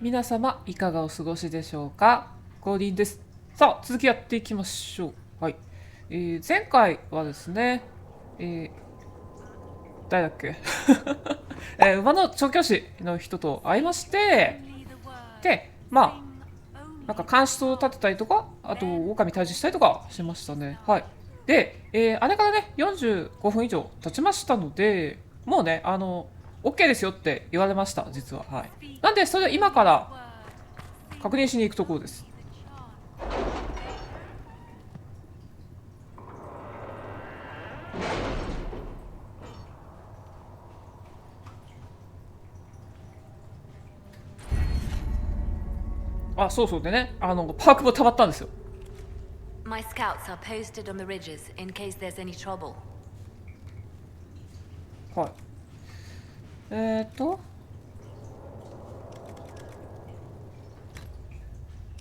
皆様いかがお過ごしでしょうか。コーディンです。さあ続きやっていきましょう。はい、前回はですね、え誰だっけ、馬の調教師の人と会いまして、でなんか監視塔を立てたりとか、あと狼退治したりとかしましたね。はい。で、あれからね45分以上経ちましたので、もうねOK ですよって言われました、実は。はい。なんでそれ今から確認しに行くところです。あ、そうそうでね、パークも溜まったんですよ。My scouts are posted on the ridges in case there's any trouble. はい。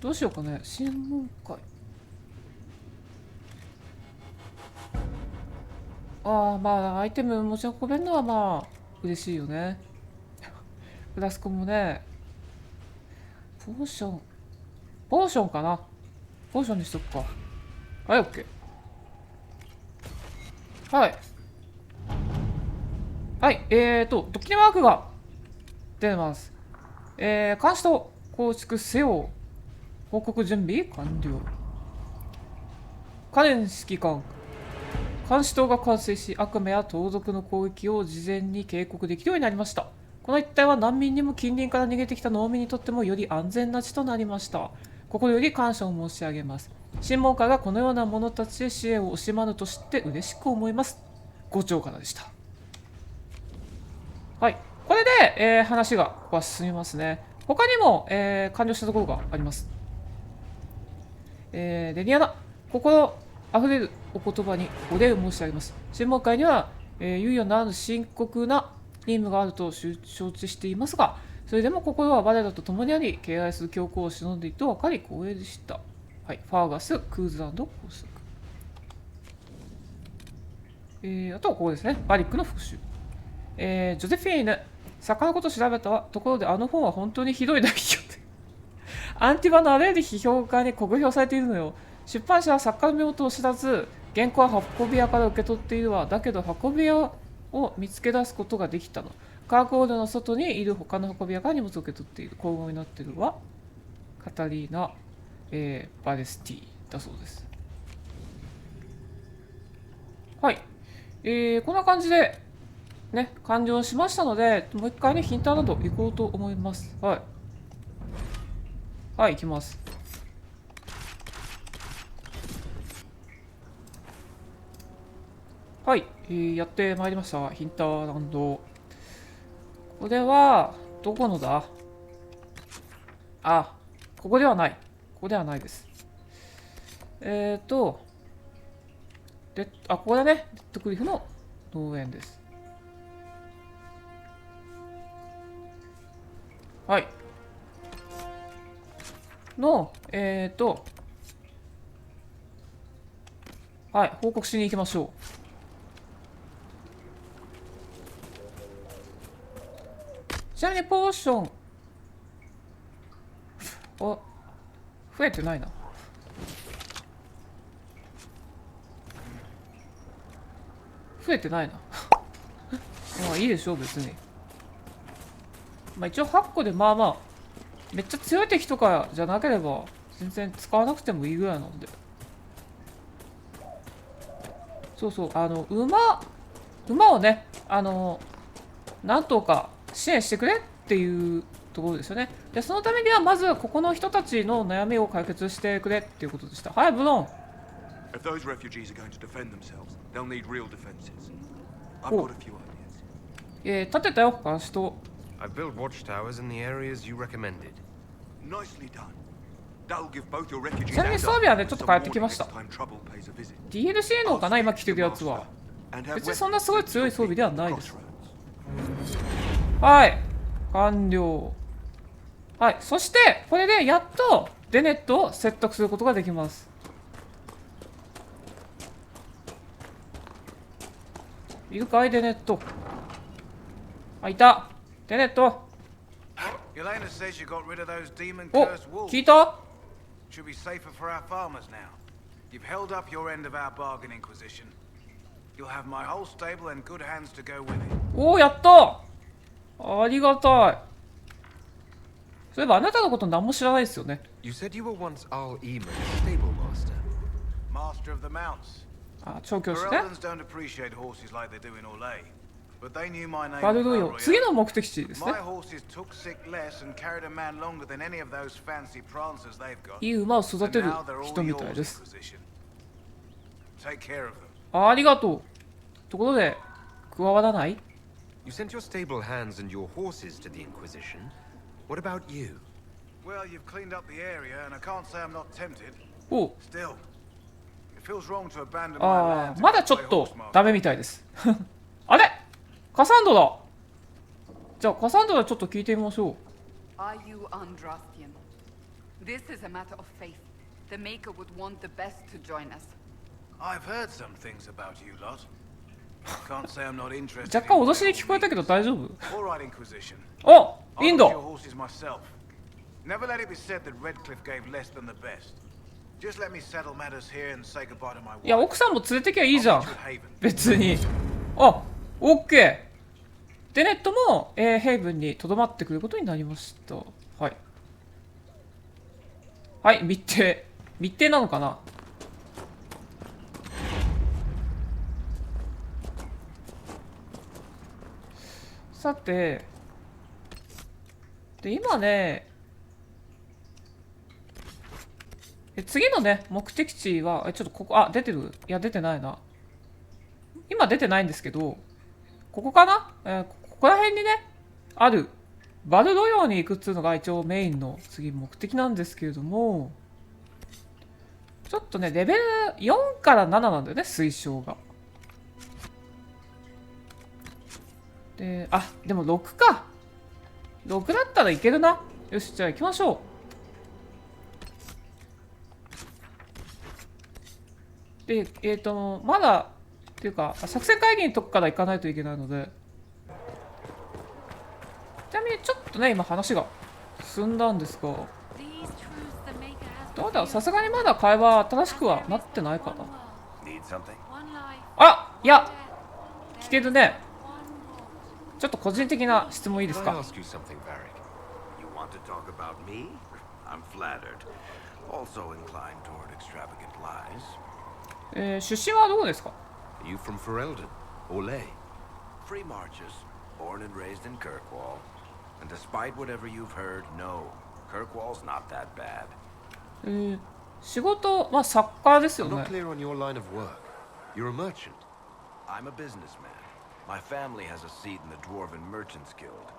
どうしようかね、審問会。アイテム持ち運べるのは嬉しいよね。フラスコもね、ポーション、ポーションかな。ポーションにしとくか。はい、オッケー。はい。はい、ドッキリマークが出てます。監視と構築せよ。報告準備完了。可燃指揮官。監視塔が完成し、悪魔や盗賊の攻撃を事前に警告できるようになりました。この一帯は難民にも近隣から逃げてきた農民にとってもより安全な地となりました。心より感謝を申し上げます。審問会がこのような者たちへ支援を惜しまぬと知って嬉しく思います。ご長からでした。はい。これで、話がここは進みますね。他にも、完了したところがあります。レニアナ、心あふれるお言葉にお礼を申し上げます。審問会には、猶予ならぬ深刻な任務があると承知していますが、それでも心は我らと共にあり、敬愛する教皇を忍んでいると分かり光栄でした。はい、ファーガス、クーズランド、工作。あとはここですね、バリックの復習。ジョゼフィーヌ、魚のこと調べたわ。ところであの本は本当にひどい内容で、アンティバのあらゆる批評家に酷評されているのよ。出版社は作家の身元を知らず、原稿は運び屋から受け取っているわ。だけど運び屋を見つけ出すことができたの。カーコールの外にいる他の運び屋が荷物を受け取っている。皇后になっているわ。カタリーナ、バレスティだそうです。はい。こんな感じで、ね、完了しましたので、もう一回ね、ヒンターなど行こうと思います。はい。はい、行きます。はい、やってまいりました。ヒンターランド。これは、どこのだ。あ、ここではない。ここではないです。ここだね。レッドクリフの農園です。はい。はい、報告しに行きましょう。ちなみにポーション、増えてないな。増えてないな。まあいいでしょう、別に。一応8個でめっちゃ強い敵とかじゃなければ、全然使わなくてもいいぐらいなんで。そうそう、馬をね、なんとか支援してくれっていうところですよね。で、そのためには、まず、ここの人たちの悩みを解決してくれっていうことでした。はい、ブロン。If those refugees are going to defend themselves, they'll need real defenses. I've お got a few ideas. 立てたよ、監視塔。I've built watchtowers in the areas you recommended. Nicely done. That'll give both your refugees ちなみに and 装備はね、ちょ us っと some 変えて warning きました。next time trouble pays a visit. DLC のかな、今着てるやつは。別にそんなすごい強い装備ではないです。はい、完了。はい、そして、これでやっとデネットを説得することができます。いるかい、デネット。あ、いた。デネット。Yelena says you got rid of those お、 demon-cursed wolves. 聞いた？ Should be safer for our farmers now. You've held up your end of our bargain, Inquisition. You'll have my whole stable and good hands to go with it. おお、やった。ありがたい。そういえばあなたのこと何も知らないですよね。 You said you were once Al Eamon's stable master. Master of the mounts. あ、調教師ね。 Ferelden's don't appreciate horses like they do in Orlais. But they knew my name. バルドヨ、次の目的地ですね。 My horses took sick less and carried a man longer than any of those fancy prancers they've got. いい馬を育てる人みたいです。 Take care of them. ありがとう。ところで、加わらない？ You sent your stable hands and your horses to the Inquisition. What about you? Well, you've cleaned up the area, and I can't say I'm not tempted. お、 Still, it feels wrong to abandon my あ land あ、 to まだ go ちょ play っと horse ダ master. メみたいです。あれ？カサンドラ。じゃあカサンドラちょっと聞いてみましょう。 Are you Andrastian? This is a matter of faith. The Maker would want the best to join us. I've heard some things about you lot. Can't say I'm not interested. 若干脅しに聞こえたけど大丈夫？ All right, Inquisition. お、イ I'll ン look your ド。 horses myself. Never let it be said that Redcliffe gave less than the best. Just let me settle matters here and say goodbye to my wife. いや、奥さんも連れてきゃいいじゃん I'll。meet you at Haven. 別に。あ、オッケー。で、ネットも、ヘイブンにとどまってくることになりました。はい。はい、密偵。密偵なのかな？さて、で、今ね、次のね、目的地は、ちょっとここ、あ、出てる？いや、出てないな。今出てないんですけど、ここかな？ここら辺にね、ある、バルドヨに行くっていうのが一応メインの次目的なんですけれども、ちょっとね、レベル4から7なんだよね、推奨が。で、あ、でも6か。6だったらいけるな。よし、じゃあ行きましょう。で、まだ、っていうか、作戦会議のとこから行かないといけないので、ちなみにちょっとね、今話が進んだんですが、どうだろう、さすがにまだ会話新しくはなってないかな。あ、いや、聞けるね。ちょっと個人的な質問いいですか？ Can I ask you something, Varric? You want to talk about me? I'm flattered. Also inclined toward extravagant lies. 出身はどこですか？ Are you from Ferelden? Orlais? Free marches, born and raised in Kirkwall. And despite whatever you've heard, no, Kirkwall's not that bad. 仕事、まあ作家ですよ I'm ね。 not clear on your line of work. You're a merchant. I'm a businessman. My family has a seat in the Dwarven Merchants Guild.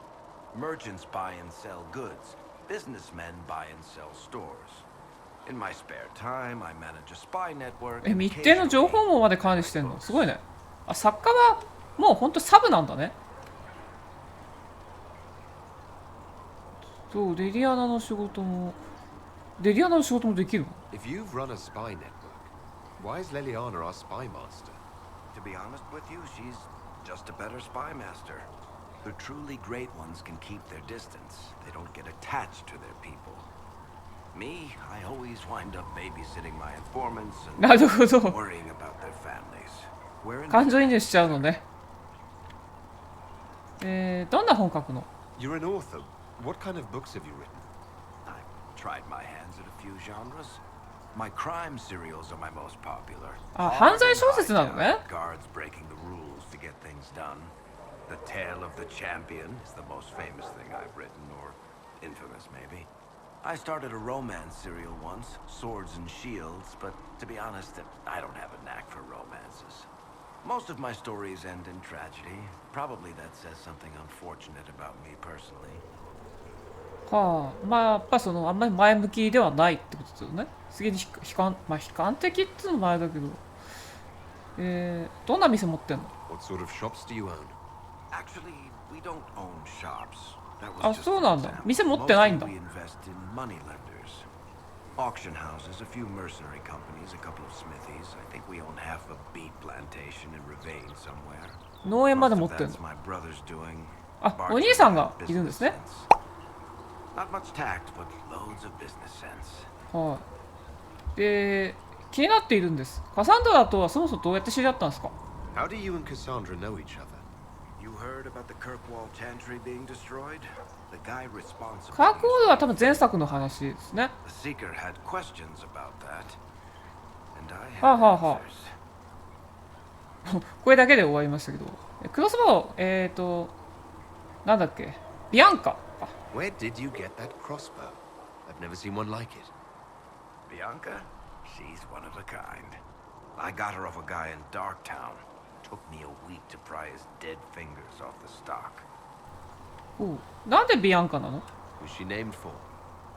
Merchants buy and sell goods. Businessmen buy and sell stores. In my spare time, I manage a spy network. 密偵の情報網まで管理してんのすごいね。あ、作家はもうほんとサブなんだね。そう、レリアナの仕事もできるの？ If you've run a spy network, why is Leliana our spy master? To be honest with you, she's just a better spy master. The truly great ones can keep their distance. They don't get attached to their people. Me, I always wind up babysitting my informants なるほ and ど。 worrying about their families. We're in 感情移入しちゃうのね。どんな本書くの？ You're an author. What kind of books have you written? I've tried my hands at a few genres. My crime serials are my most popular. あ、犯罪小説なのね。 Guards breaking the rules to get things done. The Tale of the Champion is the most famous thing I've written, or infamous maybe. I started a romance serial once, Swords and Shields, but to be honest, I don't have a knack for romances. Most of my stories end in tragedy. Probably that says something unfortunate about me personally. はあ、まあやっぱそのあんまり前向きではないってことですよね。次に悲観的っていうのもあれだけど、どんな店持ってんの？ What sort of shops do you own? Actually, we don't own shops. That あ、 was just そう an なんだ。 example. 店持ってないんだ。 Mostly we invest in money lenders. Auction houses, a few mercenary companies, a couple of smithies. I think we own half a beet plantation in Ravane somewhere. 農園まで Most 持 of ってんの？ that's my brother's doing. あ、お兄さんがいるんですね。Not much tact, but loads of business sense. はい。で、気になっているんです。カサンドラとはそもそもどうやって知り合ったんですか？ How do you and Cassandra know each other? You heard about the Kirkwall Chantry being destroyed? The guy responsible. カークウォールは多分前作の話ですね。The Seeker had questions about that, and I はあ had はあは answers. あ。これだけで終わりましたけど。クロスボウ、なんだっけ、ビアンカ。Where did you get that crossbow? I've never seen one like it. Bianca? She's one of a kind. I got her off a guy in Darktown. Took me a week to pry his dead fingers off the stock. おう、なんでビアンカなの？ Who's she named for?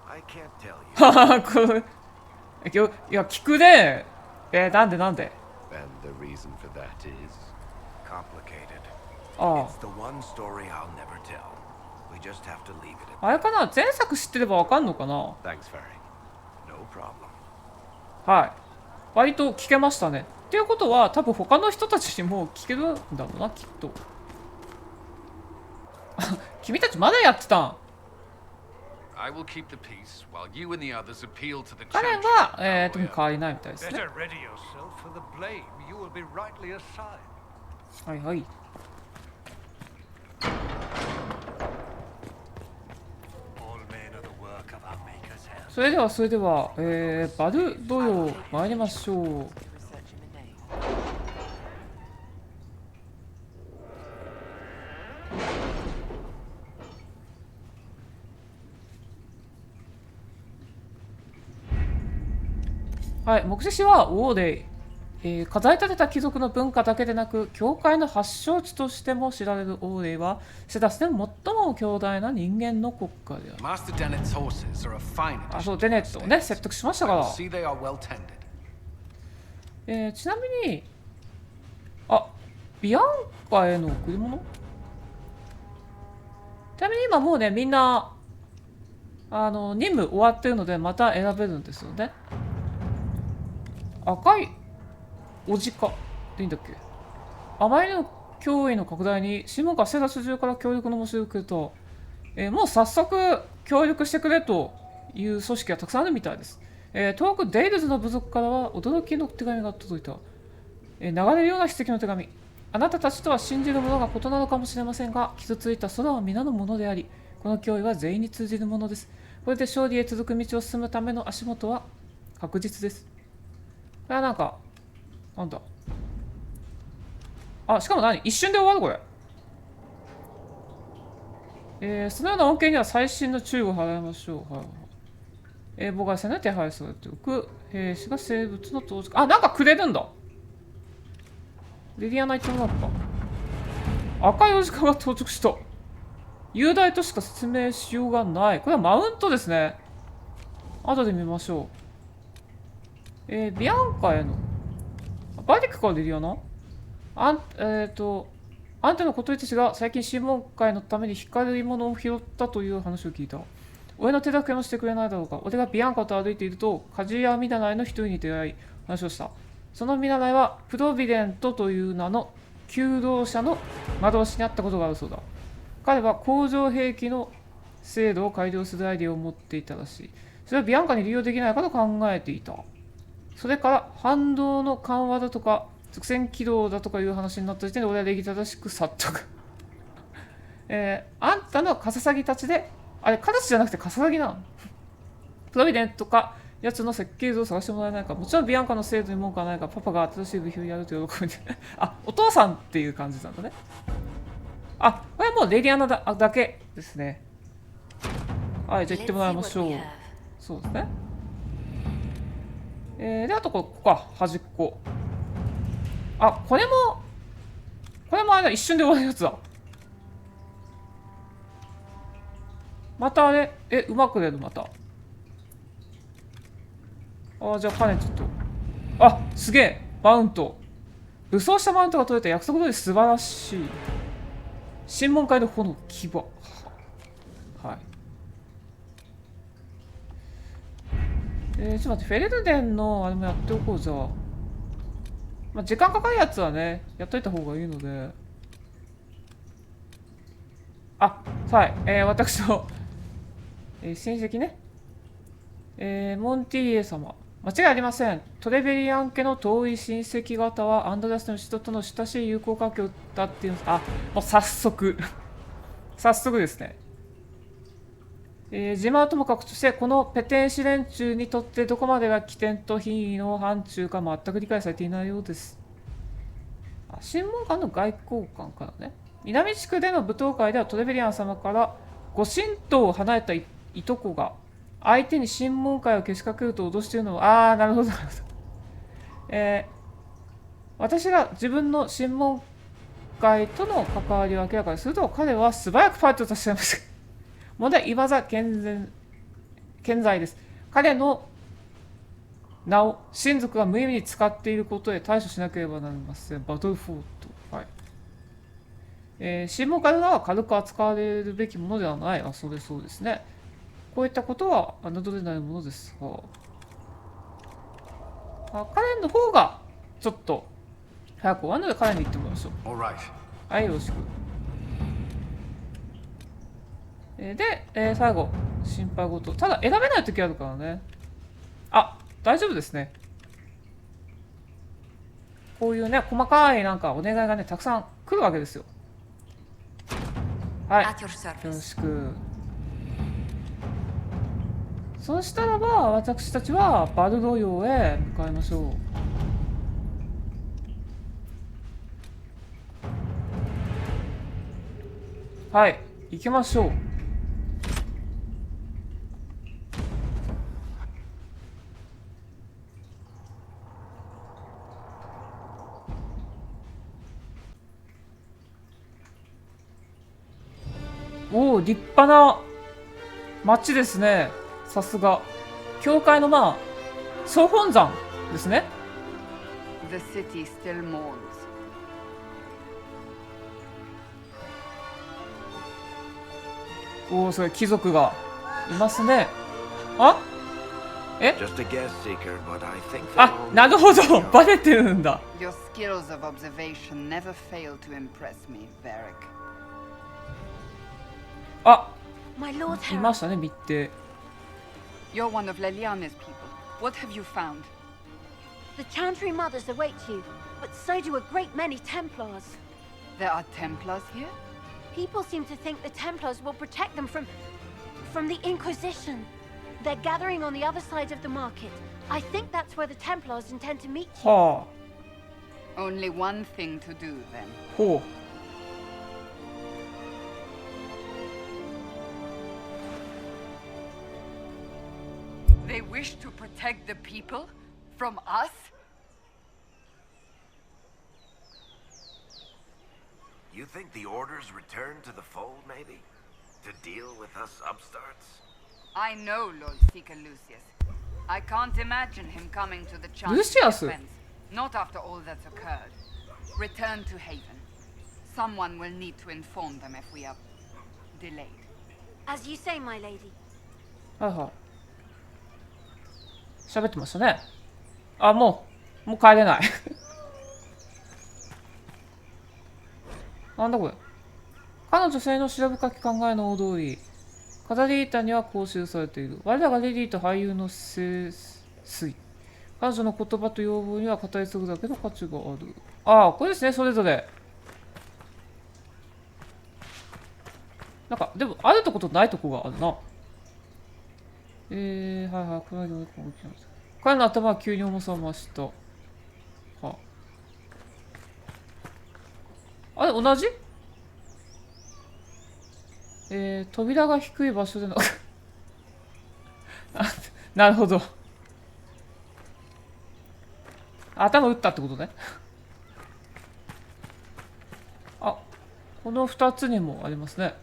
I can't tell you. ははこれいや聞くね。なんでなんで？ And the reason for that is... Complicated. あ It's the one story I'll never tell. We just have to leave it at あ。あれかな、前作知ってればわかんのかな？ Thanks, Ferry. no problem. はい。割と聞けましたね。っていうことは多分他の人たちにも聞けるんだろうな、きっと。君たちまだやってたん？ I will keep the peace while you and the others appeal to the 彼 chantry. は、特に変わりないみたいですね。 Better ready yourself for the blame. You will be rightly assigned. はいはい。 All men are the work of our Maker's hand. それではバルドヨ参りましょう。はい、目的はオーデイ、飾り立てた貴族の文化だけでなく教会の発祥地としても知られるオーデイはセダスで最も強大な人間の国家である。 Master Dennett's horses are a fine あ、そう、 addition デ to ネ our ットをね stables. 説得しました I か will ら。 see they are well tended. ちなみにビアンカへの贈り物？ちなみに今もうねみんな任務終わってるのでまた選べるんですよね。赤いおじかでいいんだっけ？あまりの脅威の拡大にシモンがセダス中から協力の申し出を受けると、もう早速協力してくれという組織がたくさんあるみたいです。遠くデイルズの部族からは驚きの手紙が届いた。流れるような筆跡の手紙。あなたたちとは信じるものが異なるかもしれませんが、傷ついた空は皆のものであり、この脅威は全員に通じるものです。これで勝利へ続く道を進むための足元は確実です。これはなんだしかも一瞬で終わるこれ。そのような恩恵には細心の注意を払いましょう。はい、妨害せない手配されておく兵士が生物の投資。なんかくれるんだ。リリアナイトマップか。赤いおじかが到着した。雄大としか説明しようがない。これはマウントですね。後で見ましょう。ビアンカへのバリックからリリアナあんたの小鳥たちが最近審問会のために光り物を拾ったという話を聞いた。俺の手助けもしてくれないだろうか。俺がビアンカと歩いていると鍛冶屋見習いの一人に出会い話をした。その見習いはプロビデントという名の求道者の幻にあったことがあるそうだ。彼は工場兵器の精度を改良するアイデアを持っていたらしい。それはビアンカに利用できないかと考えていた。それから反動の緩和だとか直線軌道だとかいう話になった時点で俺は礼儀正しく去ったく。あんたのカササギたちで、あれカラスじゃなくてカササギなの？プロビデントかやつの設計図を探してもらえないか。もちろんビアンカの精度に文句はないが、パパが新しい部品をやると喜びでお父さんっていう感じなんだね。これはもうレディアナだけですね。はい、じゃあ行ってもらいましょう。そうですね。で、あとここか、端っこ。これもあれだ、一瞬で終わるやつだ。またあれ、うまく出る、また。じゃあ、金ちょっと。すげえ、マウント。武装したマウントが取れた。約束通り素晴らしい。審問会の炎、牙。はい。ちょっと待って、フェレルデンのあれもやっておこう、じゃあ。時間かかるやつはね、やっといた方がいいので。はい。私の親戚ね。モンティリエ様。間違いありません。トレベリアン家の遠い親戚方はアンドレアスの人との親しい友好関係をだっていうんです。あ、もう早速早速ですね。自慢はともかくとして、このペテン師連中にとってどこまでが起点と品位の範疇か全く理解されていないようです。審問官の外交官からね。南地区での舞踏会ではトレベリアン様からご神道を離れたいとこが相手に審問会をけしかけると脅しているのは、なるほどなるほど。私が自分の審問会との関わりを明らかにすると、彼は素早くパーティーを立ち上げました。問題は今座健在です。彼の名を親族が無意味に使っていることで対処しなければなりません。バトルフォート。はい。審問会は軽く扱われるべきものではない。そうですね。こういったことは侮れないものです。彼の方がちょっと早く終わるので彼に言ってもらいましょう。はい、よろしく。で、最後、心配事。ただ、選べないときあるからね。大丈夫ですね。こういうね、細かいなんかお願いがね、たくさん来るわけですよ。はい。よろしく。そうしたらば、私たちはバルロヨへ向かいましょう。はい、行きましょう。おお、立派な町ですね。さすが。教会の総本山ですね。The city still mourns. おお、それ貴族がいますね。なるほど。バレてるんだ。Your skills of observation never fail to impress me, Varric. いましたね、密偵。You're one of Leliane's people. What have you found? The Chantry Mothers await you, but so do a great many Templars. There are Templars here? People seem to think the Templars will protect them from the Inquisition. They're gathering on the other side of the market. I think that's where the Templars intend to meet you. Only one thing to do then. ほう。They wish to protect the people from us? You think the Order's return to the fold, maybe? To deal with us upstarts? I know Lord Seeker Lucius. I can't imagine him coming to the Chantry Lucius? defense. Not after all that's occurred. Return to Haven. Someone will need to inform them if we are delayed. As you say, my lady. はいはい。喋ってましたね。もう帰れない。なんだこれ。彼女性の調べ書き考えの大通り。カタリータにはこう記されている。我らがレディと俳優の聖水。彼女の言葉と要望には語り継ぐだけの価値がある。これですね、それぞれ。なんか、でも、あるとことないとこがあるな。はいはい、彼の頭は急に重さを増した。あれ、同じ？扉が低い場所でのなるほど。頭打ったってことね。この2つにもありますね。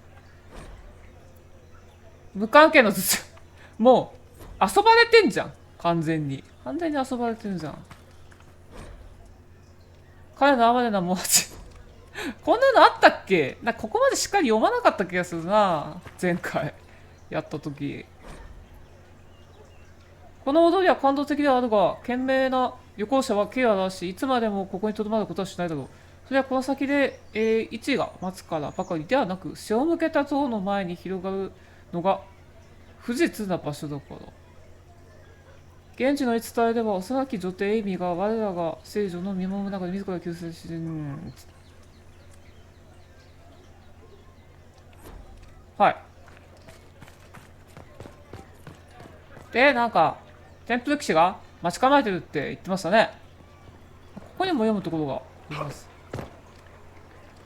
無関係の頭痛。もう遊ばれてんじゃん。完全に遊ばれてんじゃん。彼の哀れなものちこんなのあったっけ？ここまでしっかり読まなかった気がするな。前回やった時。この踊りは感動的ではあるが、懸命な旅行者は刑を表し、いつまでもここにとどまることはしないだろう。それはこの先で、一が待つからばかりではなく、背を向けた像の前に広がるのが不実な場所だから。現地の言い伝えでは、幼き女帝エイミが我らが聖女の見守る中で自ら救世し、はい。で、なんか、テンプル騎士が待ち構えてるって言ってましたね。ここにも読むところがあります。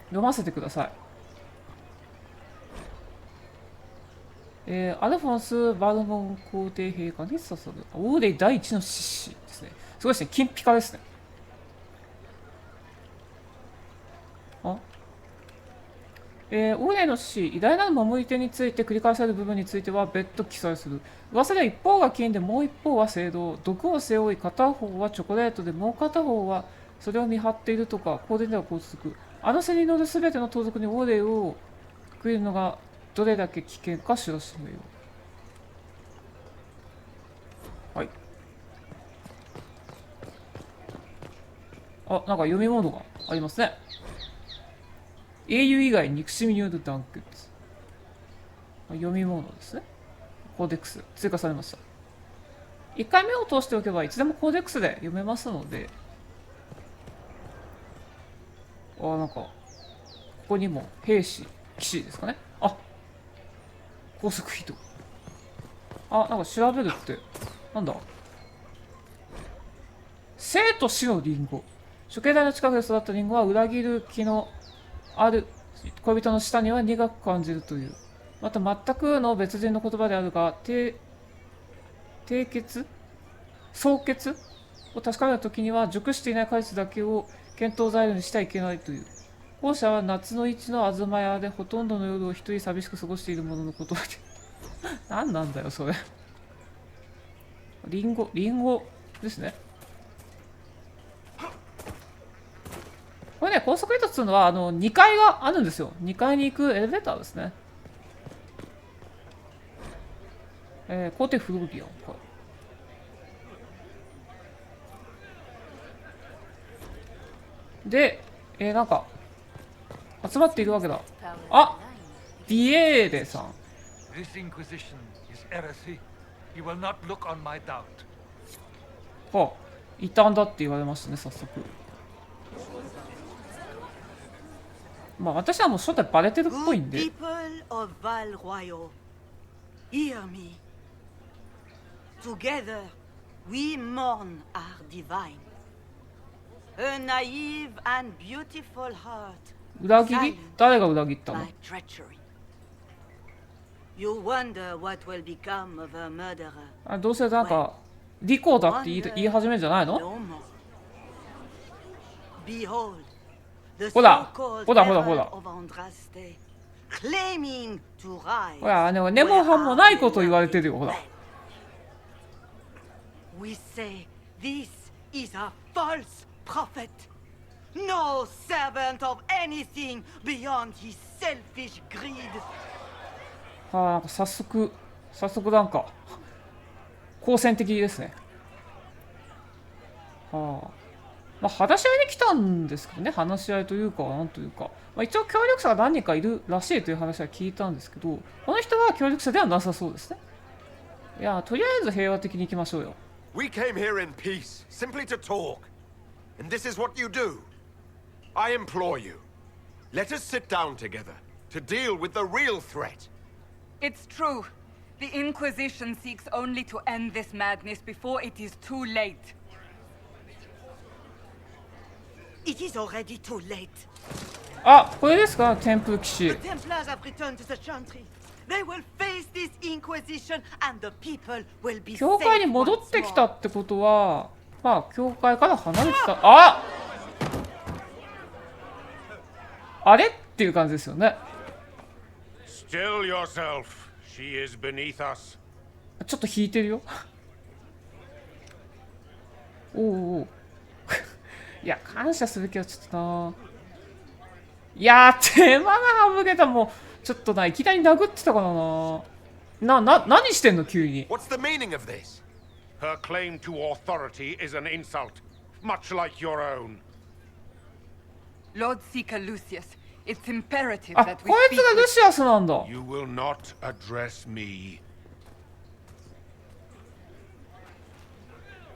読ませてください。アルフォンス・バルモン皇帝陛下に捧ぐオーレイ第一の獅子ですね。すごいですね。金ピカですね。オーレイの獅子、偉大なる守り手について繰り返される部分については別途記載する。噂では一方が金でもう一方は青銅。毒を背負い、片方はチョコレートでもう片方はそれを見張っているとか、公伝ではこう続く。あの背に乗るすべての盗賊にオーレイを食えるのがどれだけ危険か知らしめよう。はい。あ、なんか読み物がありますね。英雄以外憎しみによる団結。読み物ですね。コーデックス追加されました。1回目を通しておけばいつでもコーデックスで読めますので。なんかここにも兵士騎士ですかね。あ、高速移動。なんか調べるってなんだ。生と死のリンゴ。処刑台の近くで育ったリンゴは裏切る気のある恋人の舌には苦く感じるという。また全くの別人の言葉であるが、締結総結を確かめるときには熟していない果実だけを検討材料にしてはいけないという。後者は夏の市の東屋でほとんどの夜を一人寂しく過ごしている者のことで何なんだよそれ。リンゴですね。これね、高速移動っていうのは2階があるんですよ。2階に行くエレベーターですね。皇帝フローリアン。で、なんか集まっているわけだ。あ、ディエーレさん。This Inquisition is heresy. You will not look on my doubt. 異端だって言われましたね、早速。まあ私はもう初代バレてるっぽいんで。People of Val Royal, hear me. Together, we mourn our divine. A naive and beautiful heart. 裏切り？誰が裏切ったの？ By treachery. You wonder what will become of a murderer. どうせなんかリコだって言い始めるんじゃないの？ No more. Behold, the ほら so-called ほら Herald of Andraste, claiming to rise. ほら根も葉もないこと言われてるよ。ほら。We say this is a false prophet. No servant of anything beyond his selfish greed. なんか早速なんか好戦的ですね。まあ話し合いに来たんですけどね。話し合いというかなんというか、まあ、一応協力者が何人かいるらしいという話は聞いたんですけど、この人は協力者ではなさそうですね。いや、とりあえず平和的に行きましょうよ。We came here in peace, simply to talk. And this is what you do. I implore you. Let us sit down together to deal with the real threat. It's true. The Inquisition seeks only to end this madness before it is too late. It is already too late. これですか、テンプル騎士。 The Templars have returned to the Chantry. They will face this Inquisition and the people will be 教会に safe 戻っ once てきた more. ってことは、まあ教会から離れてた。あれっていう感じですよね。 Still yourself. She is beneath us. ちょっと引いてるよ。おういや、感謝すべきはちょっとな。いや手間が省けた。もうちょっとな、いきなり殴ってたからな。何してんの急に。 What's the meaning of this? Her claim to authority is an insult, much like your own. Lord Seeker Lucius, it's imperative こ that い we つが speak ルシアスなんだ。 You will not address me.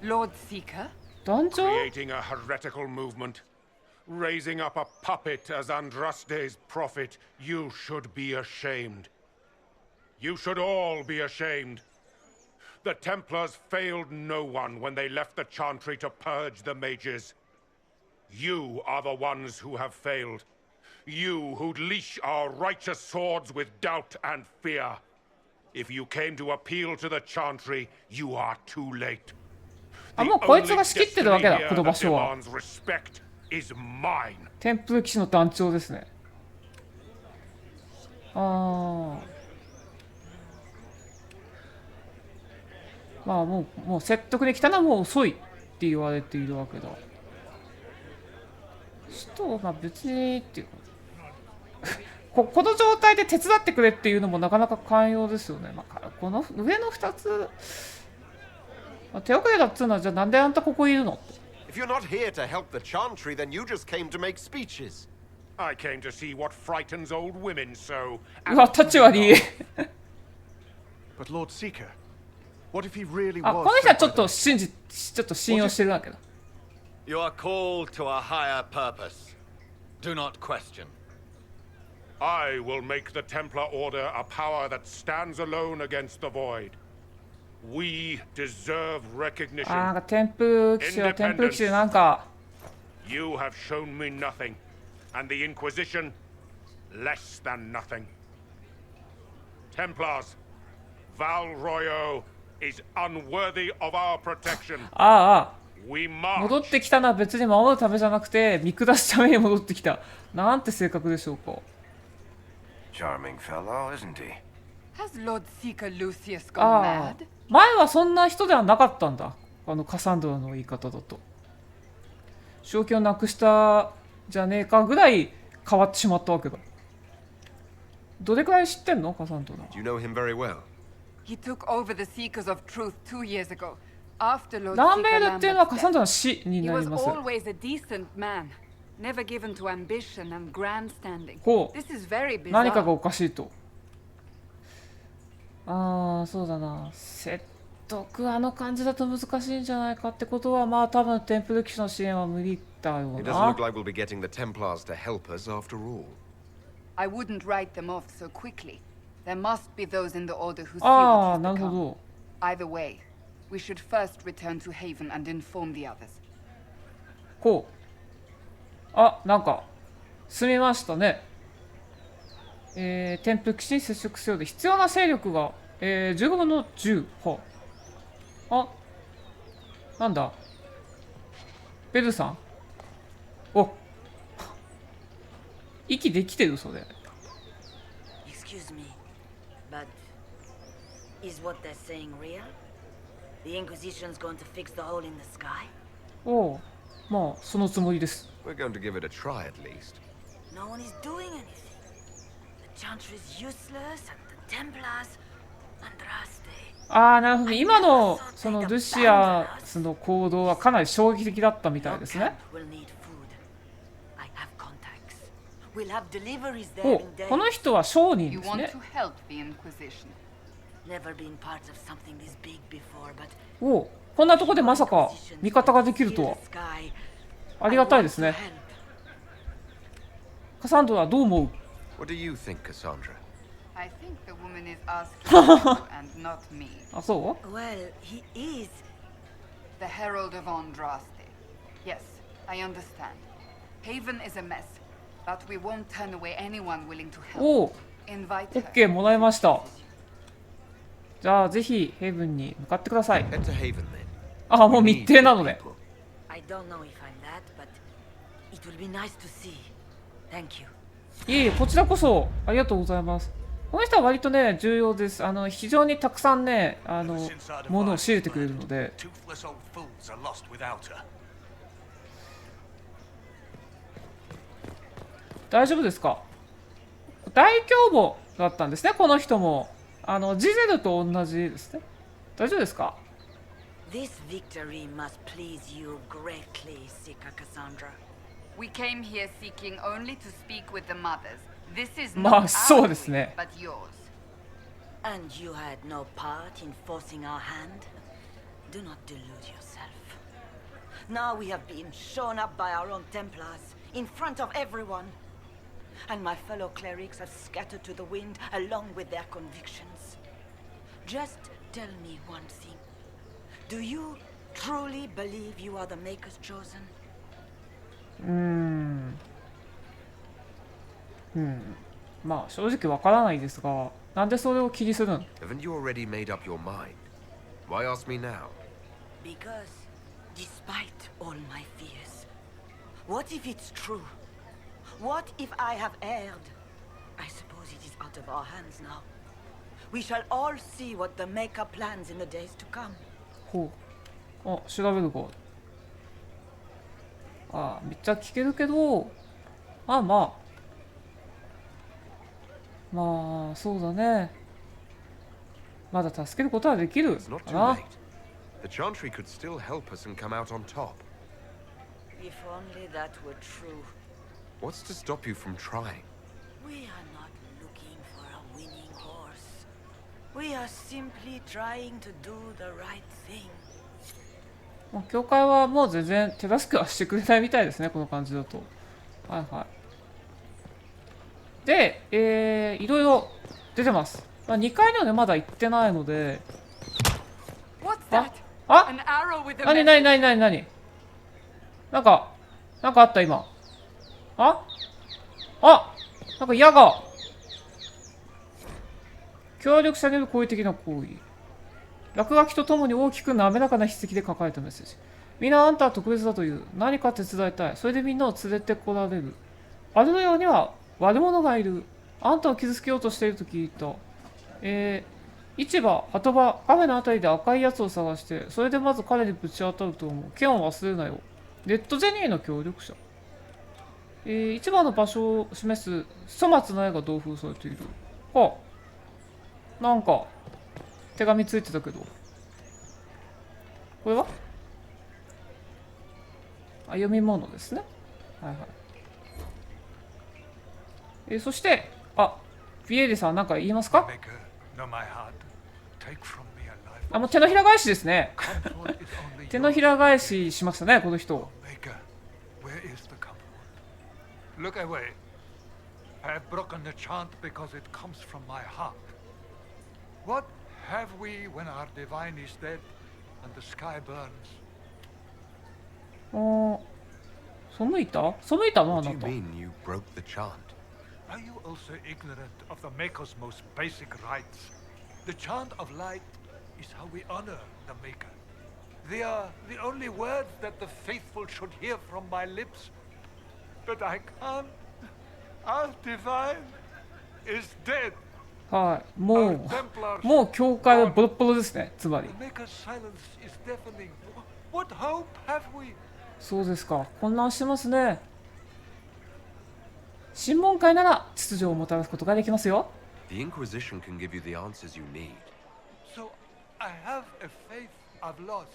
Lord Seeker? 団長 Creating a heretical movement. Raising up a puppet as Andraste's prophet. You should be ashamed. You should all be ashamed. The Templars failed no one when they left the Chantry to purge the mages. You are the ones who have failed. You who'd leash our righteous swords with doubt and fear. If you came to appeal to the Chantry, you are too late. あ、もうこいつが仕切ってるわけだ、この場所は。 is mine. テンプル騎士の団長ですね。ああ。まあもう説得できたのはもう遅いって言われているわけだ。人は別にっていうかこの状態で手伝ってくれっていうのもなかなか寛容ですよね。まあ、この上の2つ、まあ、手遅れだっつうのはじゃあなんであんたここいるのって。If you're not here to help the Chantry, then you just came to make speeches. I came to see what frightens old women so. うわ、立ち悪い。But Lord Seeker, what if he really あ、こ was? の人はちょっと信用してるわけだ。You are called to a higher purpose. Do not question. I will make the Templar Order a power that stands alone against the void. We deserve recognition. ああ、テンプル騎士はテンプル騎士でなんか。You have shown me nothing, and the Inquisition less than nothing. Templars, Val Royo is unworthy of our protection. ああ、We march. 戻ってきたのは別に守るためじゃなくて見下すために戻ってきた。なんて性格でしょうか。Charming fellow, isn't he? Has Lord Seeker Lucius gone mad? 前はそんな人ではなかったんだ。カサンドラの言い方だと。正気をなくしたじゃねえかぐらい変わってしまったわけだ。どれくらい知ってんのカサンドラ。Do you know him very well? He took over the Seekers of Truth 2 years ago. After Lord ランベ Seeker ールっていうのは Lambert's カサンドラ death. の死に He なり was ます。 always a decent man, never given to ambition and grandstanding. ほう。 This is very 何かが bizarre. おかしいと。ああ、そうだな。説得あの感じだと難しいんじゃないかってことは、まあ多分テンプル騎士の支援は無理だよ It doesn't な look。like we'll be getting the Templars to help us after all. I wouldn't write them off so quickly. There must be those in the order who see ああ、 what な is る to ほ come. ど。 Either way, we should first return to Haven and inform the others. こう。あ、なんか、済みましたね。テンプル騎士に接触せようで必要な勢力が、15分の10。はあ。なんだベルさんお息できてるそれ。 Excuse me, but is what they're saying real? The Inquisition's going to fix the hole in the sky? おう、まあそのつもりです。 We're going to give it a try at least. No one is doing anything. The Chantry's useless, and the Templars, Andraste. ああ、なるほど。今のそのルシアスの行動はかなり衝撃的だったみたいですね。 We'll need food. I have contacts. We'll have deliveries there お、 in days. この人は商人 You です want ね。 to help the Inquisition. Never been part of something this big before, but おう、こんなとこでまさか味方ができるとは。 sky. ありがたいですね。カサンドラどう思う？ What do you think, Cassandra? I think the woman is asking you and not me. あ、そう？ Well, he is. The Herald of Andraste. Yes, I understand. Haven is a mess, but we won't turn away anyone willing to help. おう、 Invite オ her. ッケーもらいました。じゃあぜひヘイブンに向かってください。 Head to Haven then. あ、もう密偵なので。 I don't know if I'm that, but it will be nice to see. Thank you. いえいえ、こちらこそありがとうございます。この人は割とね重要です。非常にたくさんね物を仕入れてくれるので。 Toothless old fools are lost without her. 大丈夫ですか？大凶母だったんですね。この人もジゼルと同じですね。大丈夫ですか？ This victory must please you greatly, Sika Cassandra. We came here seeking only to speak with the mothers. This is まあ not そう our ですね。 doing, but yours. And you had no part in forcing our hand? Do not delude yourself. Now we have been shown up by our own Templars, in front of everyone. And my fellow clerics have scattered to the wind along with their convictions. Just tell me one thing. Do you truly believe you are the Maker's chosen? まあ正直わからないですが、なんでそれを気にするん？ Haven't you already made up your mind? Why ask me now? Because, despite all my fears, what if it's true? What if I have erred? I suppose it is out of our hands now. We shall all see what the Maker plans in the days to come. ほう。あ、調べるか。あ、めっちゃ聞けるけど、まあ、そうだね。まだ助けることはできる It's not か too な。 late. The Chantry could still help us and come out on top. If only that were true. What's to stop you from trying? We are not looking for a winning horse. We are simply trying to do the right thing. 教会はもう全然手助けはしてくれないみたいですね、この感じだと。はいはい。で、いろいろ出てます。まあ、2階にはね、まだ行ってないので。あ、なになんかあった今。なんか矢が。協力者による好意的な行為。落書きとともに大きく滑らかな筆跡で書かれたメッセージ。みんなあんたは特別だという。何か手伝いたい。それでみんなを連れてこられる。あれのようには悪者がいる。あんたを傷つけようとしていると聞いた。市場、鳩場、カフェのあたりで赤いやつを探して、それでまず彼にぶち当たると思う。剣を忘れないよ。レッドジェニーの協力者。市場の場所を示す粗末な絵が同封されている。なんか、手紙ついてたけど。これは読み物ですね。はいはい。そして、ビエーリさん、なんか言いますか？もう手のひら返しですね。手のひら返ししましたね、この人。Look away. I have broken the chant because it comes from my heart. What have we when our divine is dead and the sky burns? 背いたのあなた。What do you mean you broke the chant? Are you also ignorant of the Maker's most basic rights? The chant of light is how we honor the Maker. They are the only words that the faithful should hear from my lips. But I can't. Our divine is dead. はい、もう教会はボロッボロですね、つまり。そうですか、混乱してますね。審問会なら秩序をもたらすことができますよ。The Inquisition can give you the answers you need. So I have a faith I've lost,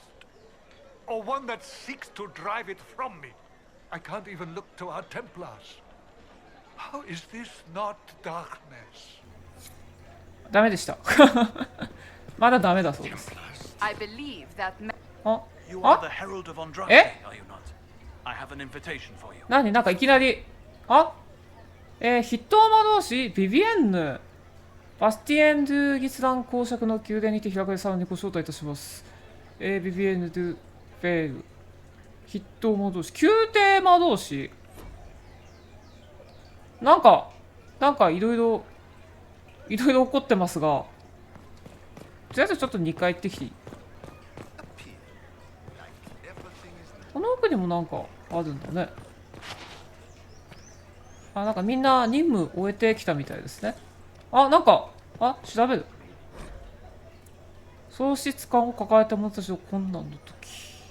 or one that seeks to drive it from me. I can't even look to our Templars. How is this not darkness? ダメでした。まだダメだそうです。I believe that You are the Herald of Andraste, are you not? I have an invitation for you. なんかいきなり筆頭魔導士ビビエンヌバスティエン・ドゥ・ギスラン公爵の宮殿にて開かれさらにご招待いたします。ビビエンヌ・ドゥ・フェール筆頭魔導士宮廷魔導士なんかいろいろ起こってますが、とりあえずちょっと2回行ってきていい？この奥にもなんかあるんだね。なんかみんな任務終えてきたみたいですね。なんか調べる。喪失感を抱えた者たちの困難の時。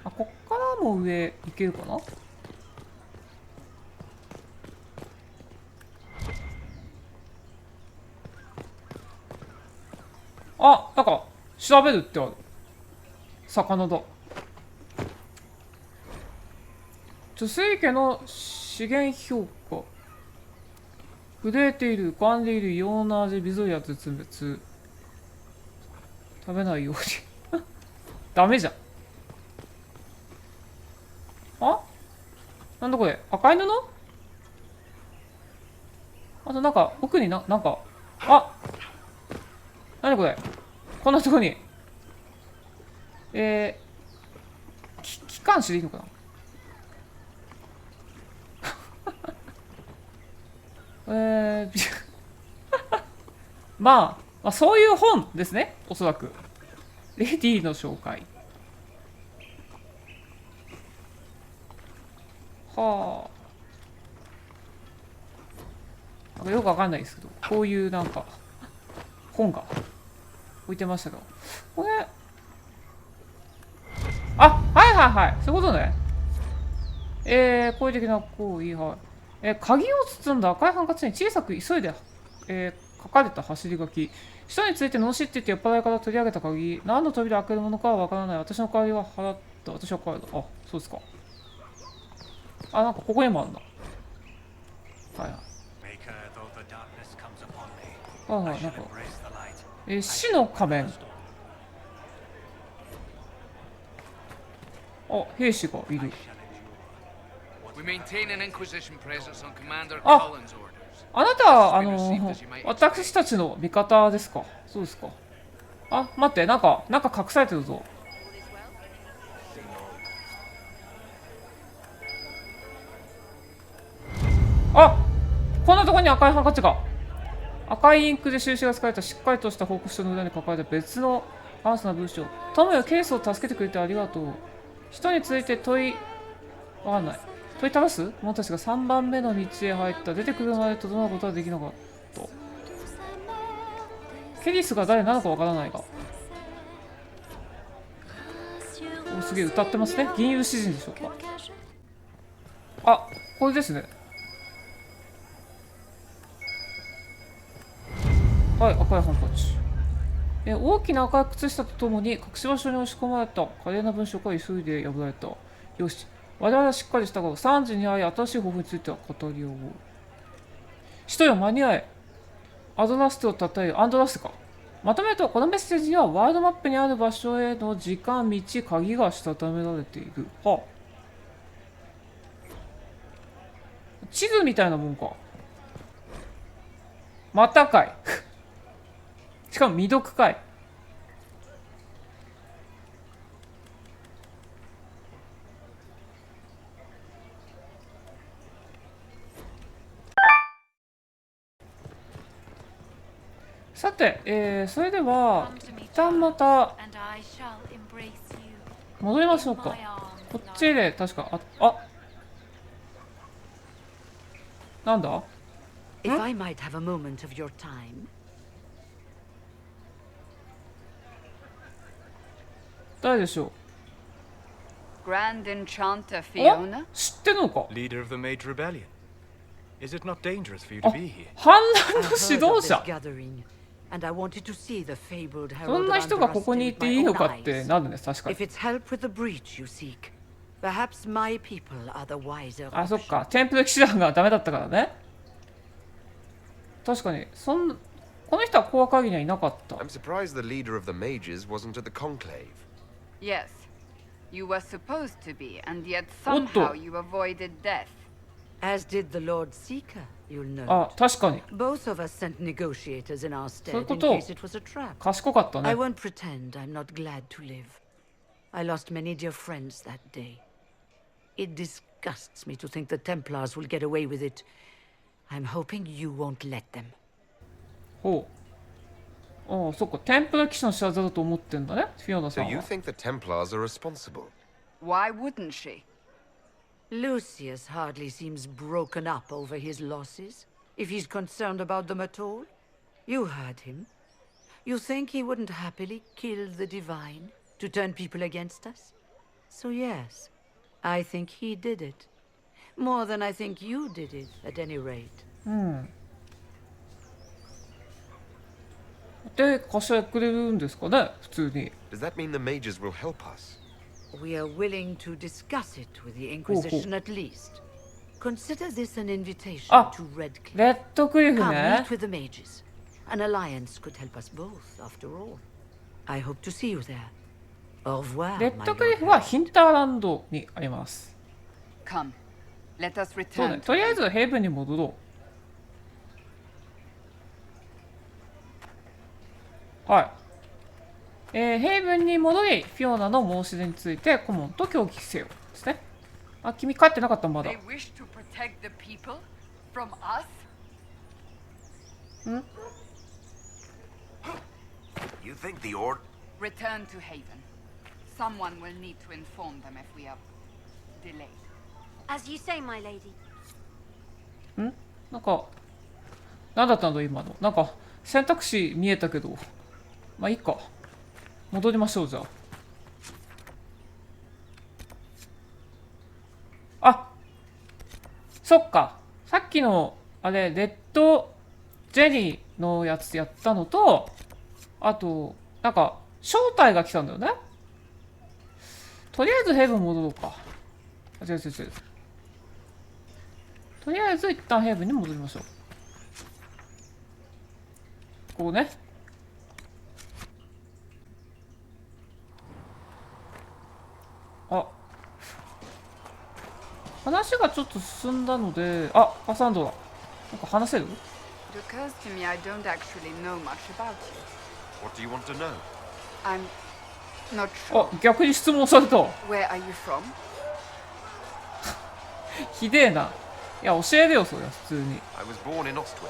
こっからも上行けるかな？なんか調べるってある。魚だ。女性家の資源評価。震えている、浮かんでいる、異様な味、微増や絶滅。食べないようにダメじゃん。あ、なんだこれ、赤い布。あとなんか奥になんか、あ、なにこれ、こんなとこに機関士でいいのかなまあそういう本ですね、おそらく。レディーの紹介。はあ。なんかよくわかんないですけど、こういうなんか本が置いてましたが、これ、あ、はいはいはい、そういうことね。好意的な行為、はい。鍵を包んだ赤いハンカチに小さく急いで、書かれた走り書き。人について罵って言って酔っ払いから取り上げた鍵。何の扉を開けるものかはわからない。私の代わりは払った。私は帰る。あ、そうですか。あ、なんかここにもあるんだ。はいはい。はいはい、なんか。死の仮面。あ、兵士がいる。あ、あなたは私たちの味方ですか。そうですか。あ、待って、なんか隠されてるぞ。あ、こんなところに赤いハンカチが。赤いインクで印が使われたしっかりとした報告書の裏に書かれた別のアースな文章。友よ、ケースを助けてくれてありがとう。人についてわかんない。問いただす者たちが3番目の道へ入った。出てくるまでとどまることはできなかった。ケリスが誰なのかわからないが。お、すげえ歌ってますね。銀融詩人でしょうか。あ、これですね。はい、赤いハンカチ。大きな赤い靴下とともに隠し場所に押し込まれた華麗な文章から急いで破られた。よし、我々はしっかりしたが、3時に会い新しい方法については語り合おう。人よ、間に合え。アドラステをたたえる。アンドラステか。まとめると、このメッセージにはワールドマップにある場所への時間、道、鍵がしたためられている。はあ。地図みたいなもんか。またかい。しかも未読かい。さて、それでは一旦また戻りましょうか。こっちで確かなんだ？ If I might have a moment of your time. 誰でしょう。 Grand Enchanter Fiona? 知ってるのか。 Leader of the Mage Rebellion. Is it not dangerous for you to be here? 反乱の指導者。 And I wanted to see the fabled そんな人がここにいていいのかってなるね、確かに。 If it's help with the breach you seek, perhaps my people are the wiser. あ、そっか。テンプル騎士団がダメだったからね。確かに、この人はコア会議にはいなかった。 I'm surprised the leader of the mages wasn't at the conclave. Yes, you were supposed to be, and yet somehow you avoided death. As did the Lord Seeker, you'll know. あ、確かに。 Both of us sent negotiators in our そういう stead こ in と。 case it was a trap. 賢かったね。 I won't pretend I'm not glad to live. I lost many dear friends that day. It disgusts me to think the Templars will get away with it. I'm hoping you won't let them. ほう。ああ、そっか。テンプル騎士の仕業だと思ってんだね、フィオナさ So ん you は。 think the Templars are responsible? Why wouldn't she? Lucius hardly seems broken up over his losses, if he's concerned about them at all. You heard him. You think he wouldn't happily kill the divine to turn people against us? So yes, I think he did it. More than I think you did it, at any rate. うん。で、貸してくれるんですかね、普通に。 Does that mean the mages will help us? We are willing to discuss it with the Inquisition at least. Consider this an invitation to Redcliffe. レッドクリフ Come ね。 meet with the mages. An alliance could help us both, after all. I hope to see you there. Au revoir, レッドクリフはヒンターランドにあります。Come, let us そう return. ね、とりあえずヘイブンに戻ろう。はい。ヘイブンに戻り、フィオナの申し出について顧問と協議せよですね。あ、君帰ってなかったまだ。 They wish to protect the people from us? ん You think the Ord... Return to Haven. Someone will need to inform them if we are delayed. As you say, my lady. んなんか、何だったんだ今の。なんか、選択肢見えたけど。まあいいか。戻りましょう、じゃあ。あ、そっか。さっきの、あれ、レッドジェニーのやつやったのと、あと、なんか、招待が来たんだよね。とりあえずヘイブン戻ろうか。あ、違う違う違う。とりあえず一旦ヘイブンに戻りましょう。こうね。あ、話がちょっと進んだので、あ、カサンドラ。なんか話せる？ It occurs to me I don't actually know much about you. What do you want to know? I'm not sure. あ、逆に質問された。 Where are you from? ひでえな。いや、教えるよ、そりゃ、普通に。I was born in Ostwick,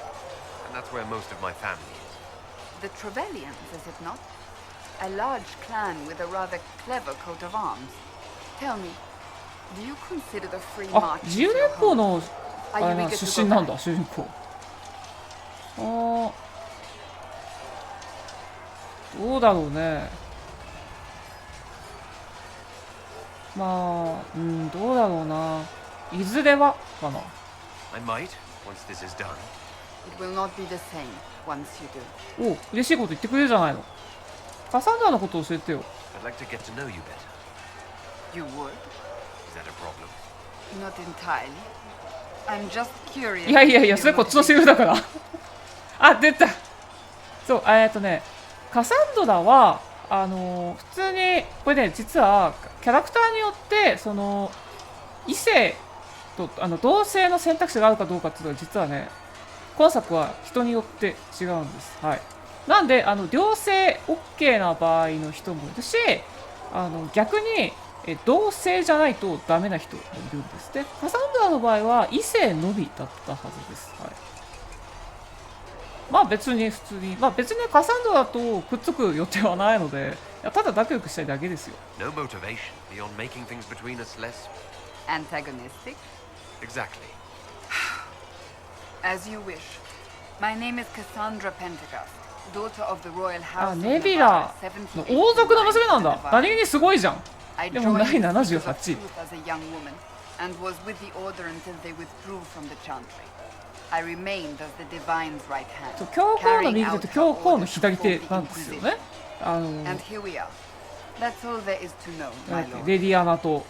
and that's where most of my family is. The Trevellians, is it not? A large clan with a rather clever coat of arms. Tell me, do you consider the free あ、 market 自由連邦の、あ Are れ you な、 eager 出 to 身 go なん back? だ、主人公。あー、どうだろうね。まあ、どうだろうな。いずれはかな。I might, once this is done. It will not be the same once you do. お、嬉しいこと言ってくれるじゃないの。カサンドラのこと教えてよ。I'd like to get to know you better. You would? Is that a problem? Not entirely. I'm just curious. いやいやいや、それこっちのセリフだから。あ、出た。そう、カサンドラは、普通に、これね、実は、キャラクターによって、その、異性と、同性の選択肢があるかどうかっていうのは、実はね、今作は人によって違うんです。はい。なんで、両性 OK な場合の人もいるし、逆に、同性じゃないとダメな人もいるんです。で、カサンドラの場合は異性のみだったはずです。はい。まあ別に普通に、まあ別にカサンドラとくっつく予定はないので、いやただ仲良くしたいだけですよ。No motivation beyond making things between us less Antagonistic? exactly. As you wish. My name is Cassandra Pentecost, daughter of the royal あ、 house of ネビラ Navarre, の 78王族の娘なんだ。 Navarre. 何気にすごいじゃん。 I でもない joined the Sisters of 78。 Truth as a young woman and was with the order until they withdrew from the chantry. I remained as the divine's right hand, 教皇の carrying 右手 out と her 教皇の orders 左 before 手 the なんですよ Inquisition. ね。And here we are. That's all there is to know, なん my だっけ lord. レディアナと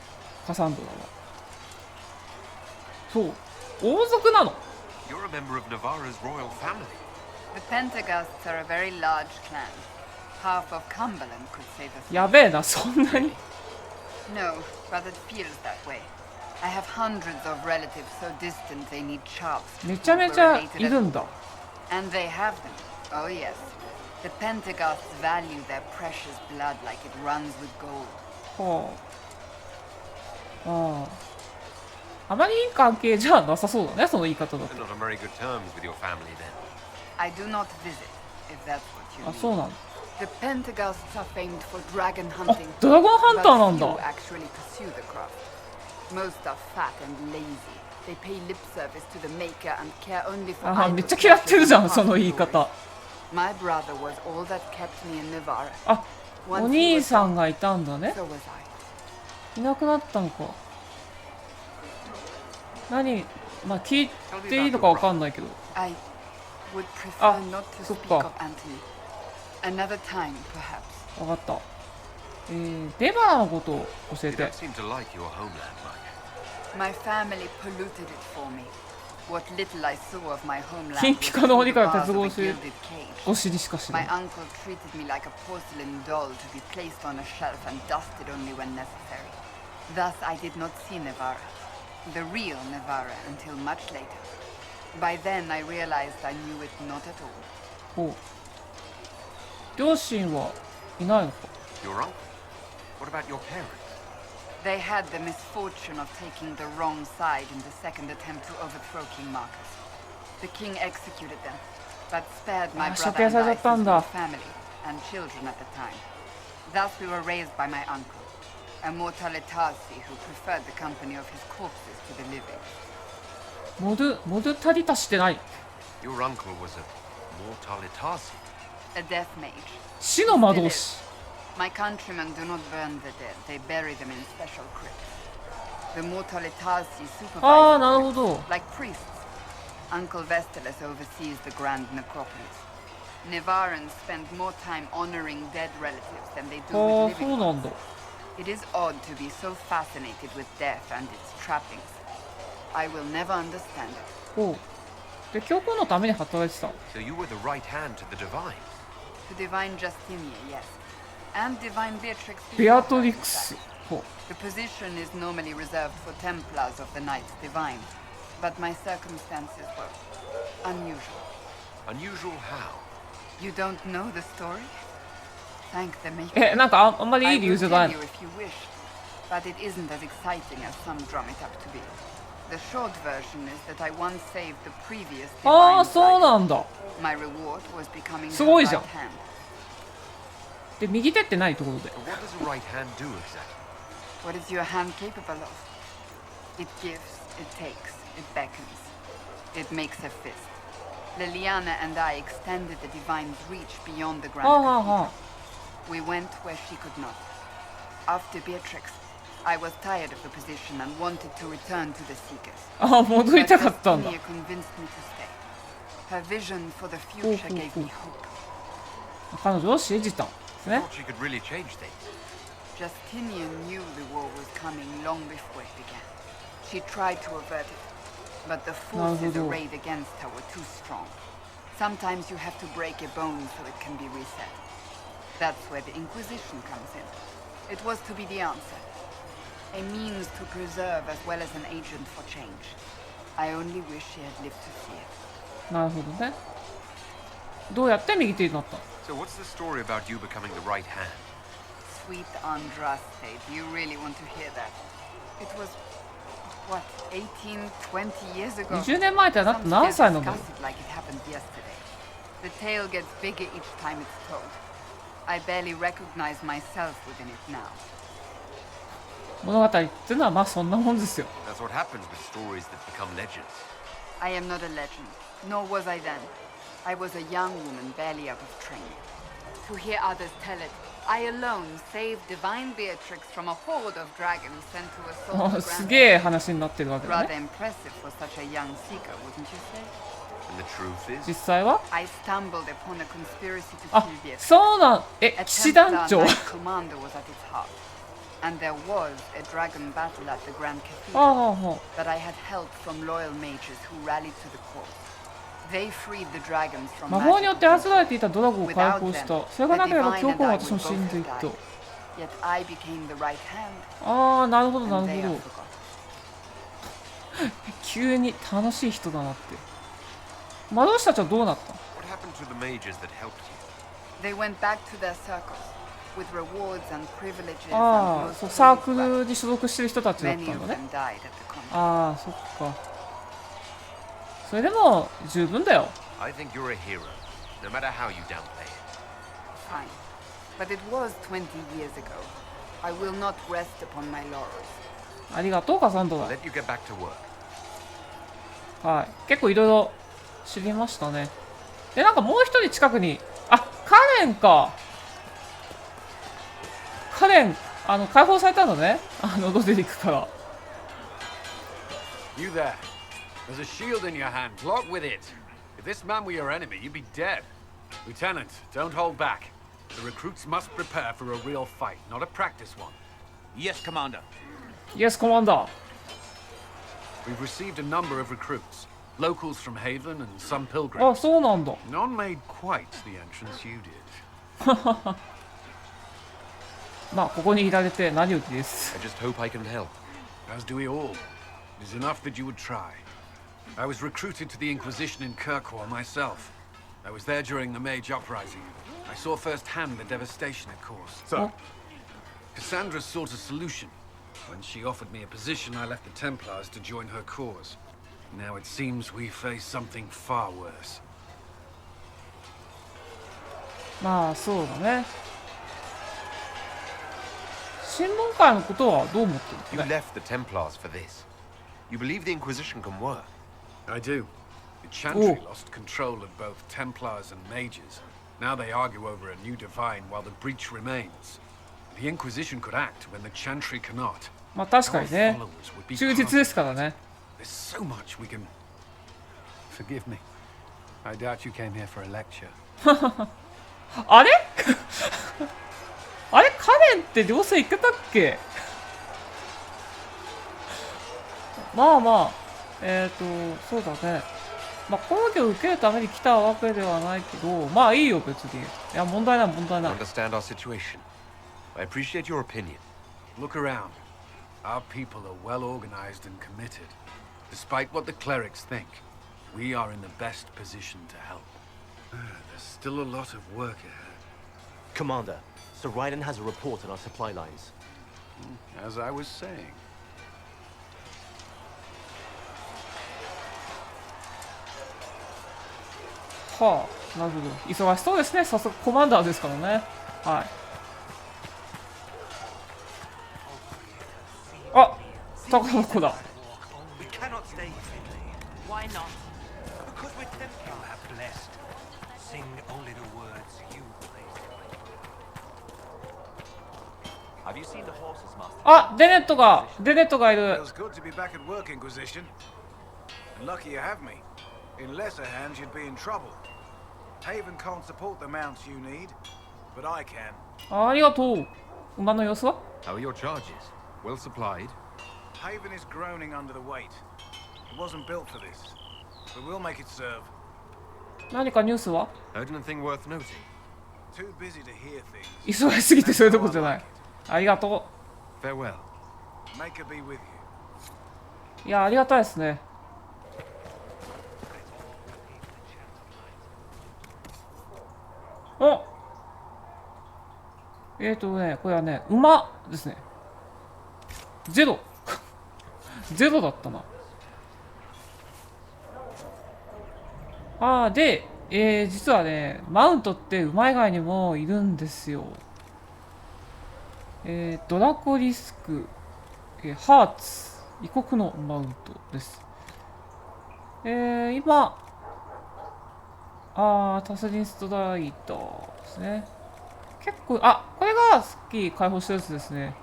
カサンドラは。そう。王族なの。 You're a member of Navarra's royal family. The Pentecosts are a very large clan. Half of Cumberland could say the same. やべえな、そんなに。 No, but it feels that way. I have hundreds of relatives so distant they need sharps to めちゃめちゃ prove we're related い at る all. んだ。 And they have them. Oh yes. The Pentecosts value their precious blood like it runs with gold. はあ。ああ。あまりいい関係じゃなさそうだね、その言い方だと。 They're not on very good terms with your family then. I do not visit, if that's what you あ、 mean. そうなんだ。 The Pentecosts are famed for dragon あ、 hunting. ドラゴンハンターなん But だ。 few actually pursue the craft. Most are fat and lazy. They pay lip service to the maker and care only for あ、 idle めっちゃ嫌ってるじゃん、 pleasures そ and の言い past 方。 glories. My brother was all that kept me in Navarre. あ、 Once お he 兄 was さ gone, んがいたんだね。 so was I. いなくなったのか。何、まあ聞いていいのかわかんないけど。 I would Ah, prefer not to so speak far. of Anthony. Another time, perhaps. わかった。デバラのことを教え You て。 don't seem to like your homeland much. My family polluted it for me. What little I saw of my homeland 金 was ピカの through 鬼 the から bars 鉄 of 格 a 子 gilded cage. 越しにしか知ら My ない uncle treated me like a porcelain doll to be placed on a shelf and dusted only when necessary. Thus, I did not see Nevarra, the real Nevarra, until much later. By then, I realized I knew it not at all. ほう両親はいないのか Your uncle? What about your parents? They had the misfortune of taking the wrong side in the second attempt to overthrow King Marcus. The king executed them, but spared my brother and I since we were family and children at the time. Thus we were raised by my uncle, a Mortalitasi who preferred the company of his corpses to the living. モルタリタしてない Your uncle was a Mortalitasi. A death mage. 死の魔導士 My countrymen do not burn the dead, they bury them in special crypts. The Mortalitasi supervise ああなるほど like priests. Uncle Vestalis oversees the grand necropolis. Nevarans spend more time honoring dead relatives than they do ああ with そ living うなんだ It is odd to be so fascinated with death and its trappings. I will never understand it. ほうで教皇のために働いてた So you were the right hand to the divine. To Divine Justinia, yes. And Divine Beatrix. ベアトリクスほう The position is normally reserved for Templars of the Knights Divine, but my circumstances were unusual. Unusual how? You don't know the story? Thank the maker. えなんかあんまりいい理由じゃない I will tell you if you wish, but it isn't as exciting as some drum it up to be. The short version is that I once saved the previous ああ divine そうなんだ My reward was becoming す her ごいじゃん right hand. で右手ってないところで But what does a right hand do exactly? What is your hand capable of? It gives, it takes, it beckons. It makes a fist. Liliana and I extended the divine's reach beyond the grand はあはあは cathedral. We went where she could not. After Beatrix, I was tired of the position and wanted to return to the Seekers. ああ戻りたかったんだ Justinia convinced me to stay. Her vision for the future gave me hope. 彼女を信じたんですね Thought she could really change things. Justinian knew the war was coming long before it began. She tried to avert it, but the forces arrayed against her were too strong. Sometimes you have to break a bone so it can be reset. That's where the Inquisition comes in. It was to be the answer. A means to preserve as well as an agent for change. I only wish she had lived to see it. なるほどねどうやって右手になった So what's the story about you becoming the right hand? Sweet Andraste, do you really want to hear that? It was, what, 18, 20 years ago? 20年前ってあなた何歳なんだろう Some still discuss it like it happened yesterday. The tale gets bigger each time it's told. I barely recognize myself within it now. 物語ってのはまあそんなもんですよ That's what happens with stories that become legends. I am not a legend, nor was I then. I was a young woman barely out of training. To hear others tell it, I alone saved Divine Beatrix from a horde of dragons sent to assault あ the す Grand. げえ話になってるわけだ Rather ね impressive for such a young seeker, wouldn't you say? And the truth is, 実際は I stumbled upon a conspiracy to あ kill Beatrix. そうなんえ A 騎士団 Templar 長 Knight commander was at its heart. And there was a dragon battle at the Grand ああ Cathedral. は But I had help from loyal mages who rallied to the cause. They freed the dragons from 魔法によって magical 操られていたドラゴンを解放したそれがなければ教皇は私も死んでいった Yet I became the right hand. ああなるほどな And る they ほ are ど forgotten. 急に楽しい人だなって魔導士たちはどうなった what happened to the mages that helped you? They went back to their circles with rewards and privileges あ and あ most そうサー holy ク weapons. ルに所属してる人たちだった Many ん of だね them died at the convent. ああそっかそれでも十分だよ I think you're a hero, no matter how you downplay it. Fine. But it was 20 years ago. I will not rest upon my laurels. ありがとうカサンド I'll ラ let you get back to work. はい結構いろいろ知りましたねでなんかもう一人近くにあカレンかカレン解放されたのねロデリックから You there. There's a shield in your hand. Block with it. If this man were your enemy, you'd be dead. Lieutenant, don't hold back. The recruits must prepare for a real fight, not a practice one. Yes, Commander. Yes, Commander. We've received a number of recruits. Locals from Haven and some あ、 pilgrims. そうなんだ。 None made quite the entrance you did. まあここにいられて何よりです。 I just hope I can help. As do we all. It is enough that you would try. I was recruited to the Inquisition in Kirkwall myself. I was there during the Mage Uprising. I saw firsthand the devastation it caused. So, Cassandra sought a solution. When she offered me a position, I left the Templars to join her cause. Now it seems we face something far worse. まあそうだね。審問会のことはどう思ってる You のね。 left the Templars for this. You believe the Inquisition can work? I do. The Chantry lost control of both Templars and Mages. Now they argue over a new divine while the breach remains. The Inquisition could act when the Chantry cannot. まあ確かにね。忠実ですからね。There's so much we can... Forgive me. I doubt you came here for a lecture. あれあれカレンって両生行ってたっけ？まあまあ、そうだね。まあ、講義を受けるために来たわけではないけど、まあいいよ、別に。いや、問題ない、問題ない。Understand our situation. I appreciate your opinion. Look around. Our people are well organized and committed. Despite what the clerics think, we are in the best position to help. There's still a lot of work ahead. Commander, Sir Raiden has a report on our supply lines. As I was saying. はあ、なるほど。忙しそうですね。早速コマンダーですからね。はい。あ、宝の子だ。We cannot stay here. Why not? Because we're Templar. You have blessed. Sing only the words you place. Have you seen the horses, Master? あ、デネットがいる。 Feels good to be back at work, Inquisition. And lucky you have me. In lesser hands, you'd be in trouble. Haven can't support the mounts you need, but I can. ありがとう。馬の様子は？ How are your charges? Well supplied? Haven is groaning under the weight. It wasn't built for this, but we'll make it serve. 何かニュースは？ Heard anything worth noting? Too busy to hear things. 忙しすぎてそういうとこじゃない。ありがと Farewell. Make her be with you. う。いや、ありがたいですね。お、これはね、馬ですね。ゼロ。ゼロだったな。で、実はね、マウントって馬以外にもいるんですよ。ドラコリスク、ハーツ、異国のマウントです。今、タスリンストライダーですね。結構、これがさっき解放したやつですね。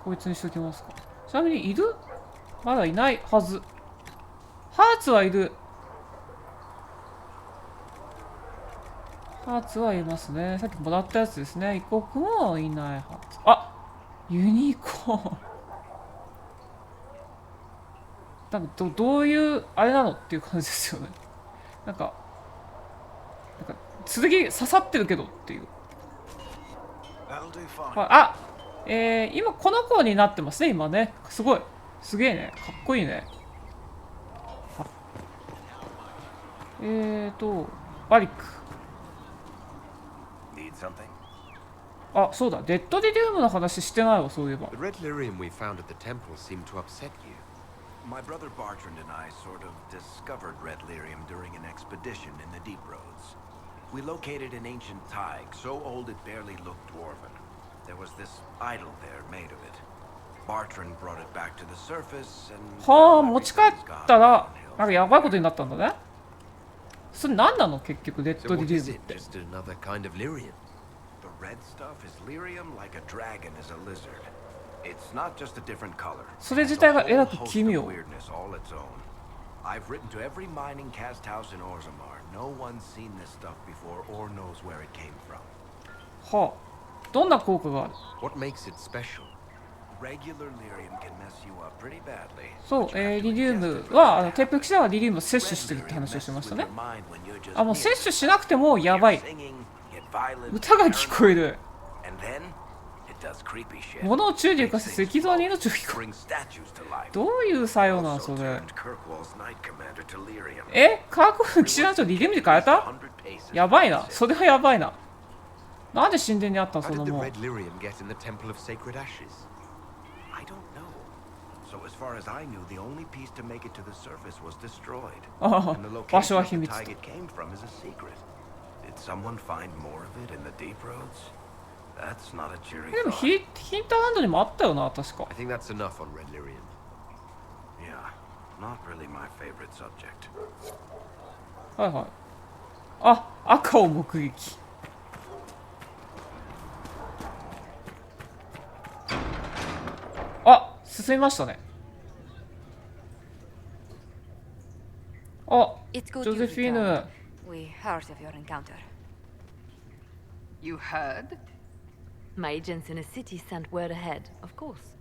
こいつにしときますか。ちなみにいる？まだいないはず。ハーツはいる。ハーツはいますね。さっきもらったやつですね。異国もいないはず。ユニコーン。なんかどういうあれなのっていう感じですよね。なんか剣刺さってるけどっていう。今この子になってますね。今ね、すごい、すげえね、かっこいいね。バリック。そうだ、レッドリリウムの話してないわ、そういえば。 The red lyrium we found at the temple seemed to upset you. My brother Bartrand and I sort of discovered red lyrium during an expedition in the deep roads. We located an ancient thaig, so old it barely looked dwarven. There was this idol there made of it. Bartrand brought it back to the surface and... 持ち帰ったら、なんかやばいことになったんだね。それ何なの結局、レッドリリウムって。 Just another kind of lyrium. The red stuff is lyrium like a dragon is a lizard. It's not just a different color. それ自体がえらく奇妙。 Weirdness all its own. I've written to every mining cast house in Orzammar. No one's seen this stuff before or knows where it came from. どんな効果がある？ What makes it special? そう、リリウムは天賦騎士団はリリウムを摂取してるって話をしましたね。あ、もう摂取しなくてもやばい。歌が聞こえる。物を宙に浮かせ石像に命を吹き込む。どういう作用なんそれ。カーコフの騎士団長リリウムで変えた？やばいな。それはやばいな。なんで神殿にあったのそんなもん。ああ、場所は秘密と。でもヒンターランドにもあったよな、確か。はいはい。あ、赤を目撃。あ、進みましたね。あ、ジョゼフィーヌ。We heard of your encounter. You heard? My agents in a city sent word ahead, of course.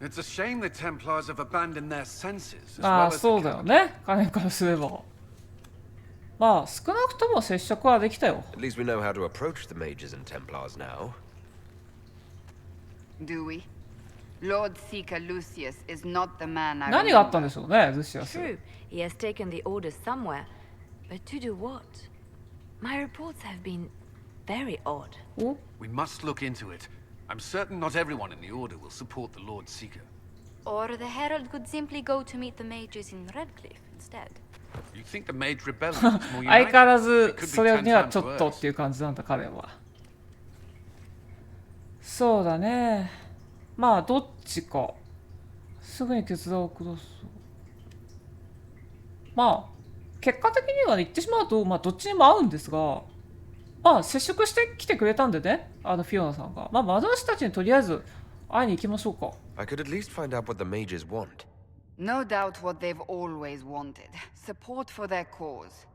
It's a shame the Templars have abandoned their senses. ああ、そうだよね。彼からすれば。まあ、少なくとも接触はできたよ。At least we know how to approach the mages and Templars now. Do we? Lord Seeker Lucius is not the man I 何があったんでしょうね、ルシアス。 True, he has taken the orders somewhere, but to do what? My reports have been very odd. We must look into it. I'm certain not everyone in the Order will support the Lord Seeker. Or the Herald could simply go to meet the mages in Redcliffe instead. You think the Mage Rebellion is more 相 united? 変わらず It could be それ 10には times ちょっとっていう感じなんだ彼は。そうだね。まあどっちか。すぐに決断を下す。まあ結果的には言ってしまうと、まあどっちにも合うんですが、まあ接触してきてくれたんでね、フィオナさんが。まあ私たちにとりあえず会いに行きましょうか。I could at least find out what the mages want. No doubt what they've always wanted. Support for their cause.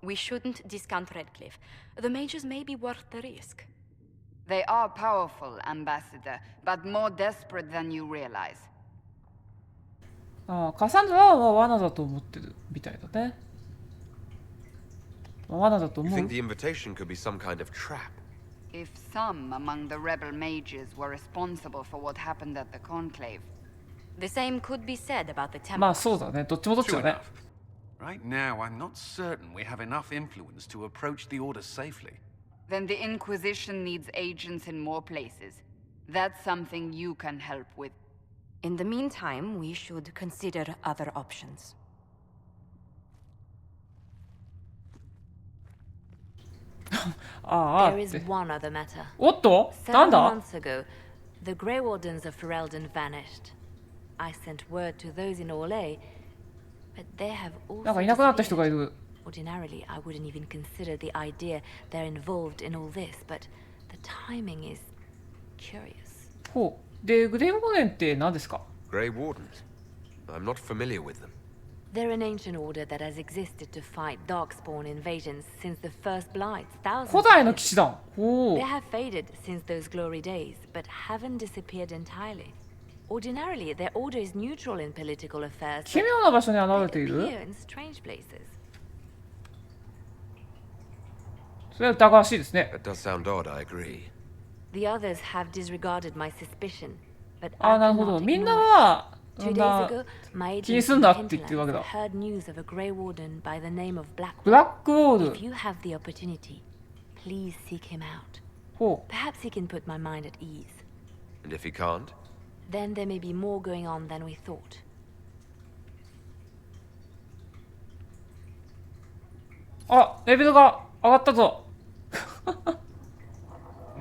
We shouldn't discount Redcliffe. The mages may be worth the risk. They are powerful, Ambassador, but more desperate than you realize. ああ、カサンドラは罠だと思ってるみたいだね。罠だと You 思う。 think the invitation could be some kind of trap? If some among the rebel mages were responsible for what happened at the Conclave. The same could be said about the Templars. まあそうだね。どっちもどっちだね。 Right now, I'm not certain we have enough influence to approach the Order safely. Then the Inquisition needs agents in more places. That's something you can help with. In the meantime, we should consider other options. ああ There っ is て。 one other matter. おっとなん Several だ months ago, the Grey Wardens of Ferelden vanished. I sent word to those in Orlais, but they have なん also かいなくなった人がい disappeared. る。 Ordinarily, I wouldn't even consider the idea they're involved in all this, but the timing is curious. ほう。で、グレイウォーデンって何ですか？ Grey Wardens? I'm not familiar with them. They're an ancient order that has existed to fight darkspawn invasions since the first Blights, thousands 古代の騎士団。ほう They。have faded since those glory days, but haven't disappeared entirely. Ordinarily, their order is neutral in political affairs, 奇 but 妙な場所に現れて they いる。 appear in strange places. それは疑わしいですね。 That does sound odd, I agree. The others have disregarded my suspicion, but ああ、 I なるほど。 cannot みんな ignore it. は、 2そん days な ago, my 気に agents すん in な the って言ってるわけ hinterlands だ。 heard news of a Grey Warden by the name of ブラッ Blackwood. クウォー If ル。 you have the opportunity, please seek him out. ほ Perhaps he can put my mind at ease. And if he can't? Then there may be more going on than we thought. う。あ、レベルが上がったぞ。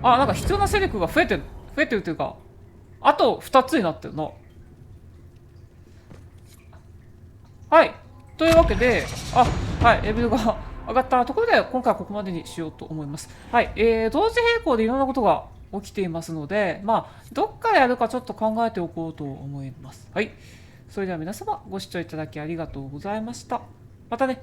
あ、なんか必要な勢力が増えてるっていうか、あと2つになってるの。はい。というわけで、はい、レベルが上がったところで、今回はここまでにしようと思います。はい。同時並行でいろんなことが起きていますので、まあ、どっからやるかちょっと考えておこうと思います。はい。それでは皆様、ご視聴いただきありがとうございました。またね。